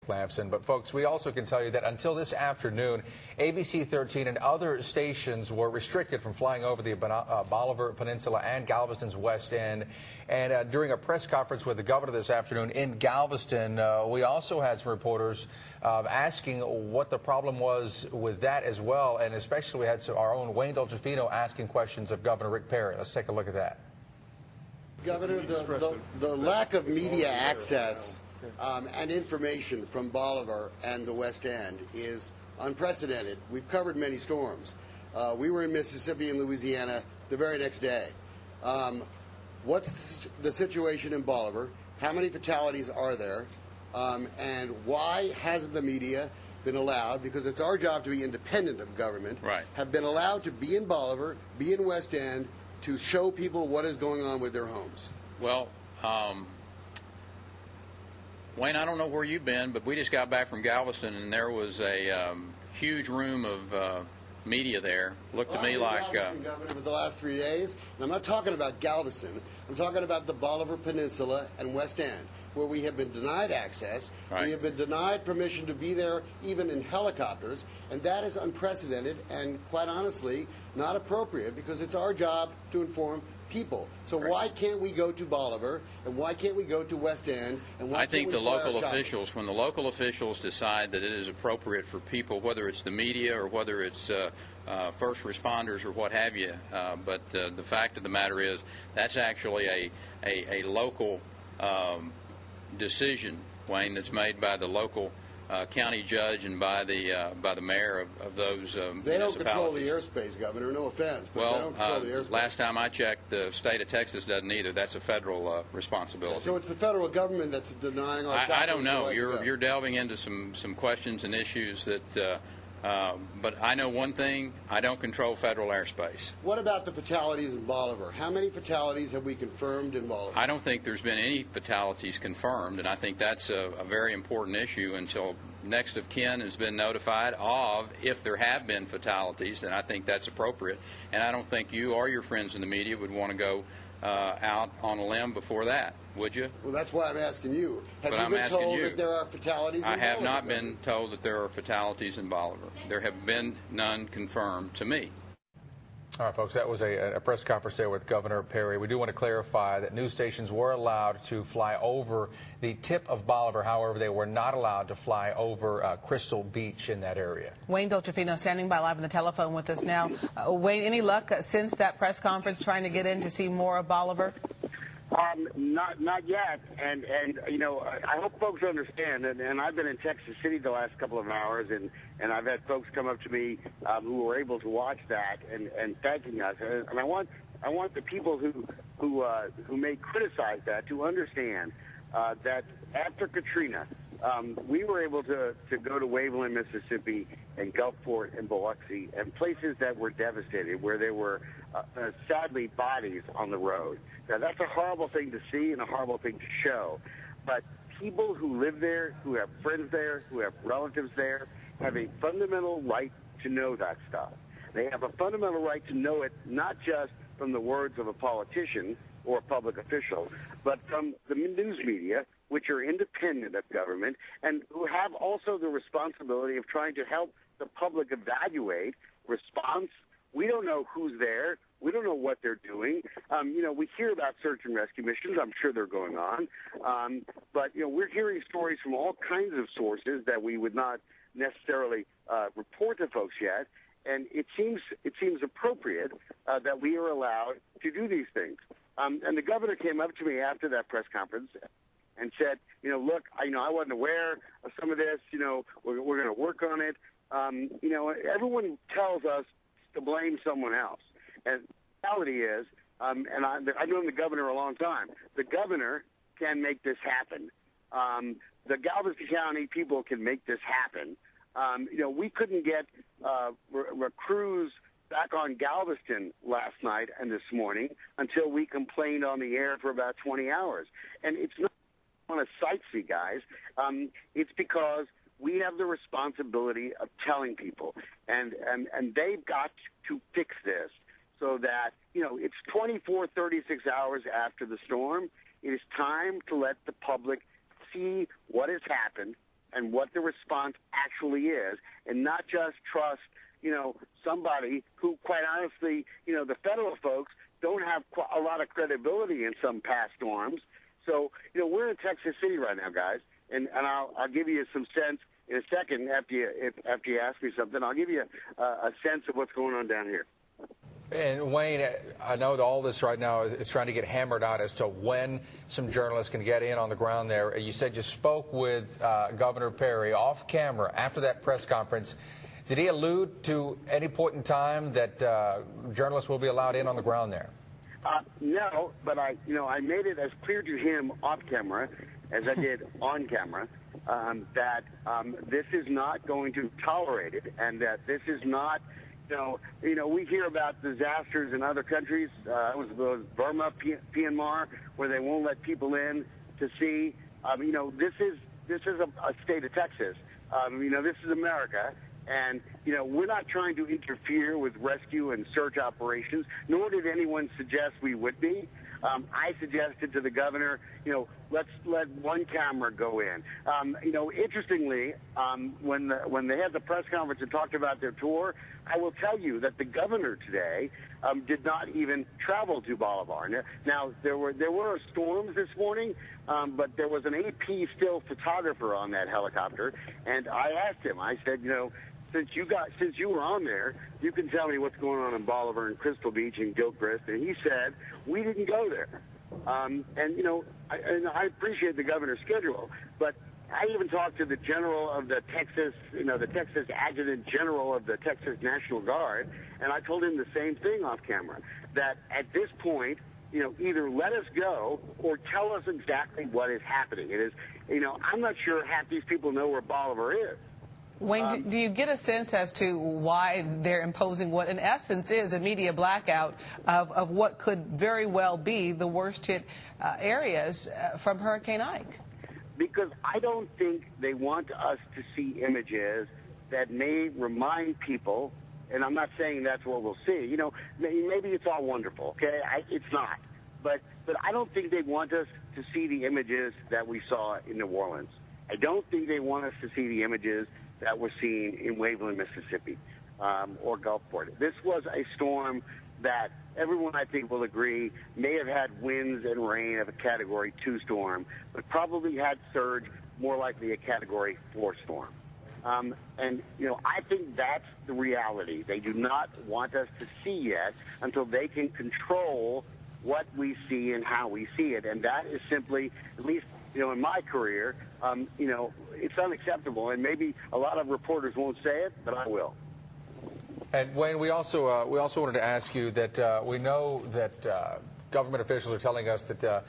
Lamson. But folks, we also can tell you that until this afternoon, ABC 13 and other stations were restricted from flying over the Bolivar Peninsula and Galveston's West End. And during a press conference with the governor this afternoon in Galveston, we also had some reporters asking what the problem was with that as well. And especially we had our own Wayne Delgefino asking questions of Governor Rick Perry. Let's take a look at that. Governor, the lack of media access and information from Bolivar and the West End is unprecedented. We've covered many storms. We were in Mississippi and Louisiana the very next day. What's the situation in Bolivar? How many fatalities are there? And why hasn't the media been allowed, because it's our job to be independent of government, right, have been allowed to be in Bolivar, be in West End, to show people what is going on with their homes? Well, Wayne, I don't know where you've been, but we just got back from Galveston, and there was a huge room of media there. Looked to me like Governor, for the last 3 days, and I'm not talking about Galveston. I'm talking about the Bolivar Peninsula and West End, where we have been denied access. Right. We have been denied permission to be there, even in helicopters, and that is unprecedented and, quite honestly, not appropriate, because it's our job to inform people. So why can't we go to Bolivar, and why can't we go to West End? And why I think can't we the local fly our officials, when the local officials decide that it is appropriate for people, whether it's the media or whether it's first responders or what have you, but the fact of the matter is that's actually a local decision, Wayne, that's made by the local county judge and by the mayor of those municipalities. They don't control the airspace, Governor. No offense, but they don't control the airspace. Last time I checked, the state of Texas doesn't either. That's a federal responsibility. So it's the federal government that's denying our. I don't know. You're delving into some questions and issues that. But I know one thing: I don't control federal airspace. What about the fatalities in Bolivar? How many fatalities have we confirmed in Bolivar? I don't think there's been any fatalities confirmed, and I think that's a very important issue until next of kin has been notified of. If there have been fatalities, then I think that's appropriate. And I don't think you or your friends in the media would want to go out on a limb before that, would you? Well, that's why I'm asking you. Have you been told that there are fatalities in Bolivar? I have not been told that there are fatalities in Bolivar. There have been none confirmed to me. All right, folks, that was a press conference there with Governor Perry. We do want to clarify that news stations were allowed to fly over the tip of Bolivar. However, they were not allowed to fly over Crystal Beach in that area. Wayne Delgefino standing by live on the telephone with us now. Wayne, any luck since that press conference trying to get in to see more of Bolivar? Not yet, and you know, I hope folks understand, and I've been in Texas City the last couple of hours, and I've had folks come up to me who were able to watch that and thanking us, and I want the people who may criticize that to understand that after Katrina, we were able to go to Waveland, Mississippi, and Gulfport and Biloxi, and places that were devastated, where there were sadly bodies on the road. Now, that's a horrible thing to see and a horrible thing to show. But people who live there, who have friends there, who have relatives there, have a fundamental right to know that stuff. They have a fundamental right to know it not just from the words of a politician or a public official, but from the news media, which are independent of government and who have also the responsibility of trying to help the public evaluate response. We don't know who's there. We don't know what they're doing. You know, we hear about search and rescue missions. I'm sure they're going on. But, you know, we're hearing stories from all kinds of sources that we would not necessarily report to folks yet. And it seems appropriate that we are allowed to do these things. And the governor came up to me after that press conference and said, you know, look, I wasn't aware of some of this. You know, we're going to work on it. You know, everyone tells us to blame someone else. And the reality is, and I've known the governor a long time, the governor can make this happen. The Galveston County people can make this happen. You know, we couldn't get crews back on Galveston last night and this morning until we complained on the air for about 20 hours. And it's not on a sightsee, guys. It's because we have the responsibility of telling people, and they've got to fix this so that, you know, it's 24, 36 hours after the storm. It is time to let the public see what has happened, and what the response actually is, and not just trust, somebody who, quite honestly, the federal folks don't have a lot of credibility in some past storms. So, we're in Texas City right now, guys, and I'll give you some sense in a second after you ask me something. I'll give you a sense of what's going on down here. And Wayne, I know that all this right now is trying to get hammered out as to when some journalists can get in on the ground there. You said you spoke with Governor Perry off camera after that press conference. Did he allude to any point in time that journalists will be allowed in on the ground there? No, but I made it as clear to him off camera as I did on camera that this is not going to be tolerated, and that this is not. We hear about disasters in other countries. It was Burma, Myanmar, where they won't let people in to see. This is a state of Texas. This is America, and we're not trying to interfere with rescue and search operations. Nor did anyone suggest we would be. I suggested to the governor, let's let one camera go in. Interestingly, when they had the press conference and talked about their tour, I will tell you that the governor today did not even travel to Bolivar. Now there were storms this morning, but there was an AP still photographer on that helicopter, and I asked him. I said, since you were on there, you can tell me what's going on in Bolivar and Crystal Beach and Gilchrist. And he said, we didn't go there. I appreciate the governor's schedule, but I even talked to the general of the Texas, the Texas adjutant general of the Texas National Guard, and I told him the same thing off camera, that at this point, either let us go or tell us exactly what is happening. It is, I'm not sure half these people know where Bolivar is. Wayne, do you get a sense as to why they're imposing what in essence is a media blackout of what could very well be the worst hit areas from Hurricane Ike? Because I don't think they want us to see images that may remind people, and I'm not saying that's what we'll see. Maybe it's all wonderful, okay? It's not. But I don't think they want us to see the images that we saw in New Orleans. I don't think they want us to see the images that we're seeing in Waveland, Mississippi, or Gulfport. This was a storm that everyone, I think, will agree may have had winds and rain of a Category 2 storm, but probably had surge more likely a Category 4 storm. I think that's the reality. They do not want us to see yet until they can control what we see and how we see it. And that is simply, at least, in my career, it's unacceptable. And maybe a lot of reporters won't say it, but I will. And Wayne, we also wanted to ask you that we know that government officials are telling us that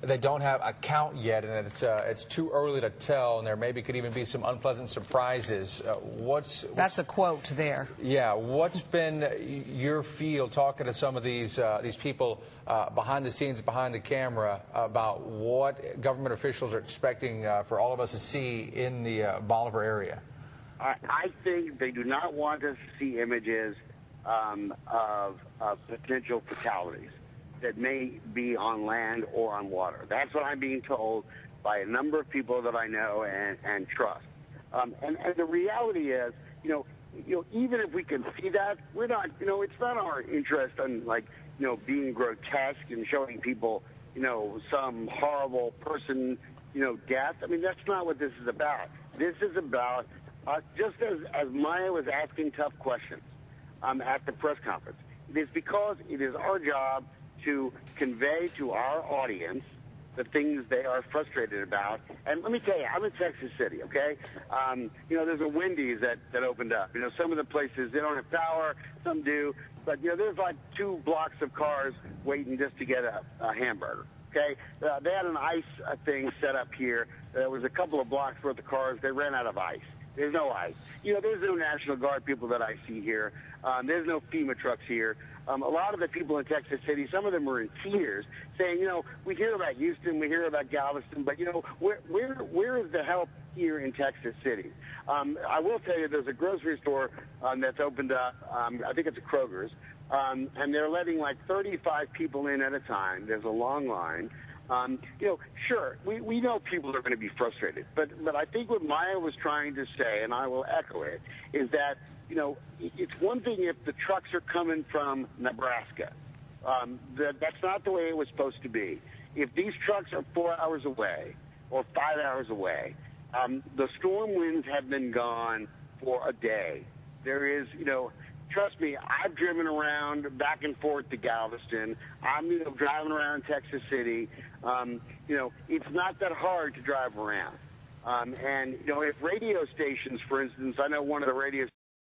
they don't have a count yet, and it's too early to tell, and there maybe could even be some unpleasant surprises. That's a quote there. Yeah, what's been your feel talking to some of these people behind the scenes, behind the camera, about what government officials are expecting for all of us to see in the Bolivar area? I think they do not want us to see images of potential fatalities that may be on land or on water. That's what I'm being told by a number of people that I know and trust. And the reality is, even if we can see that, we're not, it's not our interest in, being grotesque and showing people, some horrible person, death. I mean, that's not what this is about. This is about, just as Maya was asking tough questions at the press conference, it is because it is our job to convey to our audience the things they are frustrated about. And let me tell you, I'm in Texas City, okay? There's a Wendy's that opened up. Some of the places, they don't have power, some do. But, there's like 2 blocks of cars waiting just to get a hamburger, okay? They had an ice thing set up here. There was a couple of blocks worth of cars. They ran out of ice. There's no ice. There's no National Guard people that I see here. There's no FEMA trucks here. A lot of the people in Texas City, some of them are in tears, saying, we hear about Houston, we hear about Galveston, but, where is the help here in Texas City? I will tell you, there's a grocery store that's opened up. I think it's a Kroger's, and they're letting like 35 people in at a time. There's a long line. Sure, we know people are going to be frustrated, but I think what Maya was trying to say, and I will echo it, is that, it's one thing if the trucks are coming from Nebraska. That's not the way it was supposed to be. If these trucks are 4 hours away or 5 hours away, the storm winds have been gone for a day. There is, trust me, I've driven around back and forth to Galveston. I'm driving around Texas City. It's not that hard to drive around. And if radio stations, for instance, I know one of the radio